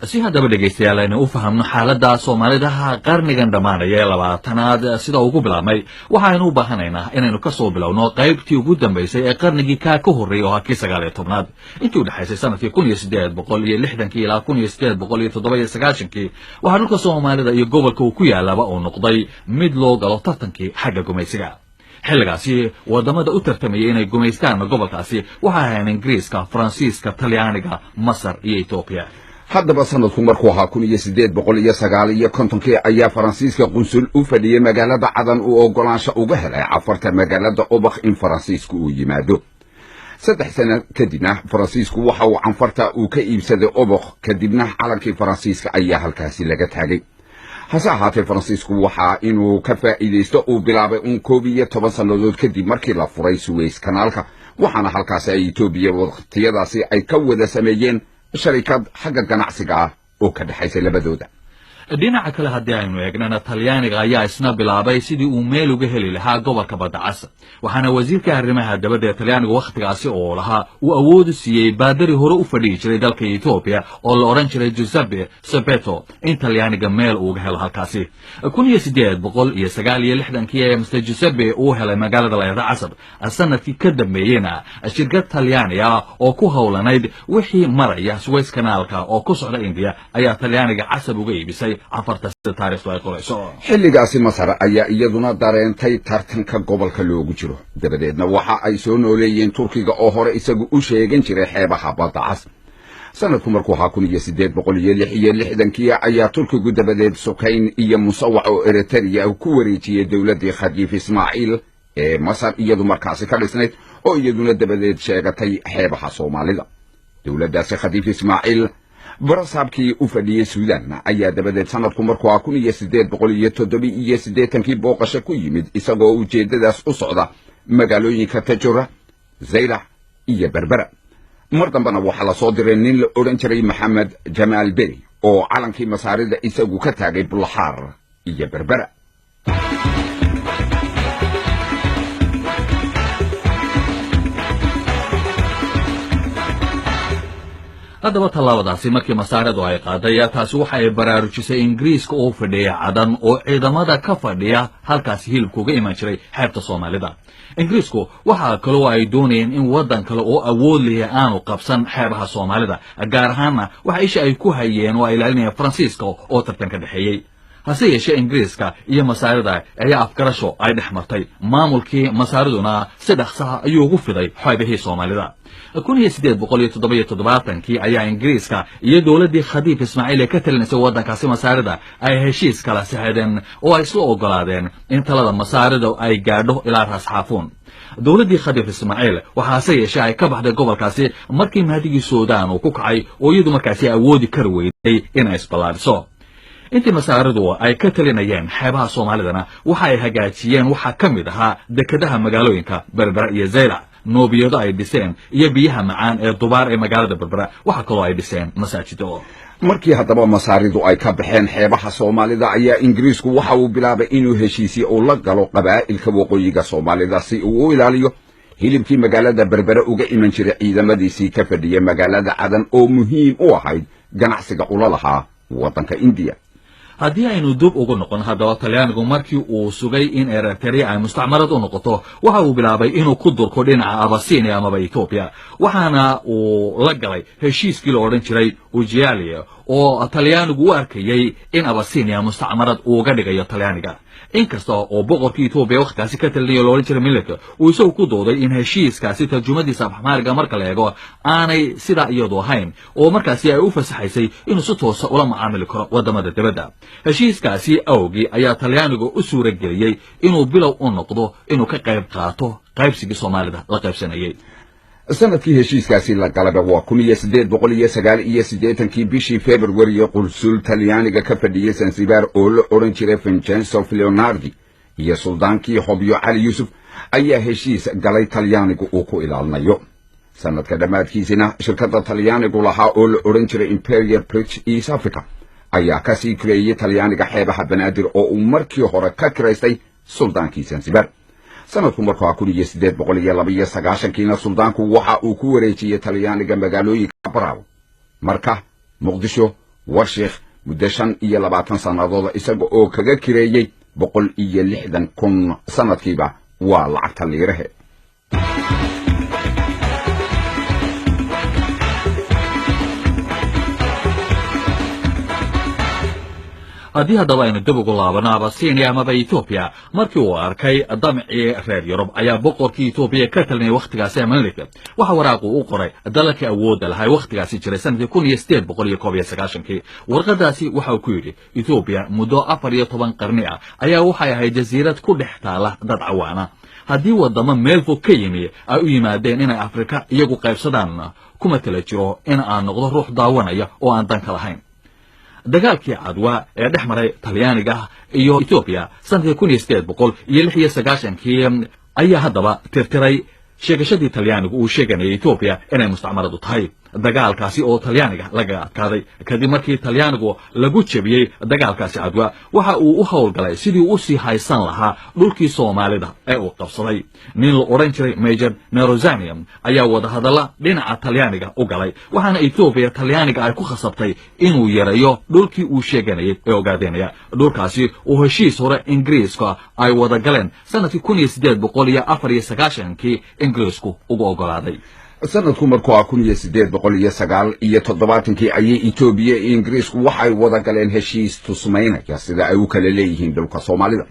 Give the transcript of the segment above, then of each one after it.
si haddaba dhegaystayaal aynu u fahamno xaaladda soomaalidaha qarnigan dhammaanaya ee labaatanaad sida ugu bilaabmay waxaynu u baahanaynaa inaynu ka soo bilowno qaybtii ugu dambaysay ee qarnigii kaa ka horreeyay oo kii 19aad intii u dhaxaysay sanadkii 1860 ilaa 1897 waxaa dhulka soomaalida iyo gobolka uu ku yaalaaba uu noqday mid loo galo tartankii xagga gumaysiga xilligaasi wadamada u tartamayay inay gumaystaan gobolkaasi waxa ahayn ingiriiska faransiiska talyaaniga masar iyo etoobiya haddaba sanadku markuu ahaa 1859 ayaa faransiiska qunsul u fadhiyey magaalada cadan uu ogolaansho uga helay cafarta magaalada obakh in faransiisku uu yimaado 3 sano kadibna faransiisku waxa uu canfarta uu ka iibsaday obakh kadibna calankii faransiiska ayaa halkaasi laga taagay hase ahaatee faransiisku waxa inuu ka faa'iideysto uu bilaabay 11 sannadood kadib markii la furay Suez kanaalka waxaana halkaas ay Itoobiya waqtiyadaasi ay ka wada sameeyeen sharikad xagga ganacsiga ah oo ka dhaxaysa labadooda dhinaca kale haddii aynu eegnana talyaaniga ayaa isna bilaabay sidii uu meel uga heli lahaa gobolka badda cas waxaana wasiirka arrimaha dabadda ee talyaaniga wakhtigaasi oo lahaa uu awood u siiyey baadari hore u fadhiyi jiray dalka Ethiopia oo la oran jiray Giuseppe Sapeto in talyaaniga meel uga helo halkaasi 1869 ee Mr. Giuseppe uu helay magaalada Layada Casab sanadkii ka dambeeyayna shirkad talyaaniga oo ku howlanayd wixii maraya Suez kanaalka oo ku socda India ayaa talyaaniga Casab uga iibisay xilligaasi masar ayaa iyaduna dareentay tartanka gobolka loogu jiro dabadeedna waxa ay soo nooleeyeen turkiga oo hore isagu u sheegan jiray xeebaha badda cas sanadku markuu ahaa 1866 ayaa turkigu dabadeed Sukayn iyo Musawac oo Eritrea ku wareejiyay dawladii Khadiif Ismaaciil ee masar iyadu markaasi ka dhisnayd oo iyaduna dabadeed sheegatay xeebaha Soomaalida dawladdaasi Khadiif Ismaaciil barasabkii u fadhiyay Suudaan ayaa dabadeed sanadku markuu 1887 booqasho ku yimid isagoo ujeedadaas u socda magaalooyinka Tajura, Zaylac iyo Berbera mar dambana waxa la soo diray nin la oran jiray Maxamed Jamaal Bey oo calankii masaarida isagu ka taagay Bulaxaar iyo Berbera haddaba tallaabadaasi markii masaaradu ay qaaday taasi waxa ay baraarujisay ingiriiska oo fadhiya cadan oo ciidamada ka fadhiya halkaasi hilibka uga iman jiray xeebta Soomaalida ingiriisku waxa kale oo ay doonayeen in wadan kale oo awood leh aanu qabsan xeebaha Soomaalida gaar ahaan waxa isha ay ku hayeen oo ay ilaalinayeen Faransiiska oo tartan ka dhaxeeyay hase yeeshee ingiriiska iyo masaarida ayaa afgarasho ay dhexmartay maamulkii masaariduna si dhaqso ah ayuu ugu fiday xeebihii Soomaalida 1877 ayaa ingiriiska iyo dawladii Khadiif Ismaaciil ee ka talinaysay wadankaasi masaarida ay heshiis kala saxeedeen oo ay isla ogolaadeen in talada masaarida ay gaadho ilaa Ras Xaafuun dawladii Khadiif Ismaaciil waxaase yeeshee ay ka baxday gobolkaasi markii mahdigii Suudaan uu ku kacay oo iyadu markaasi awoodi kar weyday in ay isbalaariso intii masaaridu ay ka talinayeen xeebaha Soomaalidana waxa ay hagaajiyeen waxa ka mid ahaa dekedaha magaalooyinka Berbera iyo Zaylac noobiyada ay dhiseen iyo biyaha macaan ee Dubaar ee magaalada Berbera waxa kale oo ay dhiseen masaajido markii haddaba masaaridu ay ka baxeen xeebaha Soomaalida ayaa ingiriisku waxa uu bilaabay inuu heshiisiyo oo la galo qabaa'ilka waqooyiga Soomaalida si uu u ilaaliyo hilibkii magaalada Berbera uga iman jiray ciidamadiisii ka fadhiyay magaalada Cadan oo muhiim u ahayd ganacsiga ula lahaa wadanka India haddii aynu dub ugu noqon haddaba talyaanigu markii uu sugay in Eritrea ay mustacmarad u noqoto waxa uu bilaabay inuu ku durko dhinaca Abyssinia ama Ethiopia waxaana uu la galay heshiiskii la oran jiray Ujialia oo talyaanigu u arkayay in Abyssinia mustacmarad uu uga dhigayo talyaaniga inkasta oo boqorkii Ethiopia waqtigaasi ka talinaya loo oran jiray Millet uu isagu ku dooday in heshiiskaasi tarjumadiisa Afxmaariga marka la eego aanay sida iyadu ahayn oo markaasi ay u fasaxaysay inuu si toos ah ula macaamili karo wadamada dibadda heshiiskaasi awgii ayaa talyaanigu u suura geliyay inuu bilow u noqdo inuu ka qayb qaato qaybsigii Soomaalida la qaybsanayay sanadkii heshiiskaasi la galaba waa 1889 bishii February qulsul talyaaniga ka fadhiyay Zanzibar oo la oran jiray Vincenzo Leonardi iyo suldaankii Hobyo Ali Yusuf ayaa heshiis galay talyaanigu uu ku ilaalinayo sanadka dhamaadkiisina shirkadda talyaanigu lahaa oo la oran jiray Imperial Bridge East Africa ayaa ka sii kireeyay talyaaniga xeebaha Banaadir oo uu markii hore ka kireystay suldaankii Zanzibar sanadku markuu 1892 suldaanku waxa uu ku wareejiyay talyaaniga magaalooyinka Baraaw Marka Muqdisho warsheekh muddo 25 sannadood isaga oo kaga kireeyay 160,000 sanadkiiba waa lacagta liirahe. haddii haddaba aynu dib ugu laabano abasiiniya amaba etoobiya markii uu arkay damcii reer yurub ayaa boqorkii etoobiya ka talinayay wakhtigaasi amalika waxa waraaqu u qoray dalalkii awoodda lahaa wakhtigaasi jiray sanadkii 1891 warqadaasi waxa uu ku yidhi etoobiya muddo 14 qarni ah ayaa waxay ahayd jasiirad ku dhex taala dad cawaana haddii wadamo meel fog ka yimi ay u yimaadeen inay afrika iyagu qaybsadaan kuma tala jiro in aan noqdo ruux daawanaya oo aan danka lahayn. dagaalkii cadwa ee dhex maray talyaaniga iyo etoobiya sanadkii 1896 ayaa haddaba tirtiray sheegashadii talyaanigu uu sheeganayay etoobiya inay mustacmaradu tahay. dagaalkaasi oo talyaaniga laga adkaaday kadib markii talyaanigu lagu jebiyey dagaalkaasi cadwa waxa uu u howlgalay sidii u sii haysan lahaa dhulkii soomaalida ee uu qabsaday. nin la odhan jiray major nerozanium ayaa wadahadalla dhinaca talyaaniga u galay waxaana etoobiya talyaaniga ay ku khasabtay inuu yareeyo dhulkii uu sheeganayay ee ogaadenaya. dhulkaasi oo heshiis hore ingiriiska ay wada galeen sanadkii 1894 ingiriisku ugu ogolaaday. sanadku markuu 1879 ayay Itoobiya iyo Ingiriisku waxay wada galeen heshiis tusmeynaya sida ay u kala leeyihiin dhulka Soomaalida.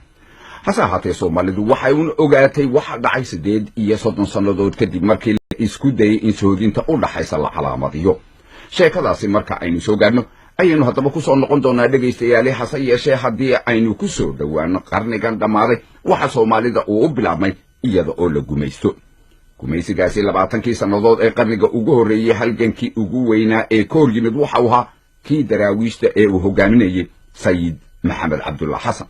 hase ahaatee Soomaalidu waxay u ogaatay waxa dhacay 38 sannadood kadib markii isku dayay in soodinta u dhaxaysa la calaamadiyo. sheekadaasi marka aynu soo gaarno ayaynu haddaba ku soo noqon doonaa dhageystayaal hase yeeshee haddii aynu ku soo dhawaano qarnigan dhamaaday waxa Soomaalida uu u bilaabmay iyada oo la gumaysto. gumaysigaasi 20 sannadood ee qarniga ugu horeeyay halgankii ugu weynaa ee koor yimid waxa uu ahaa kii daraawiishta ee uu hogaaminayay Sayid Maxamed Cabdulla Xasan.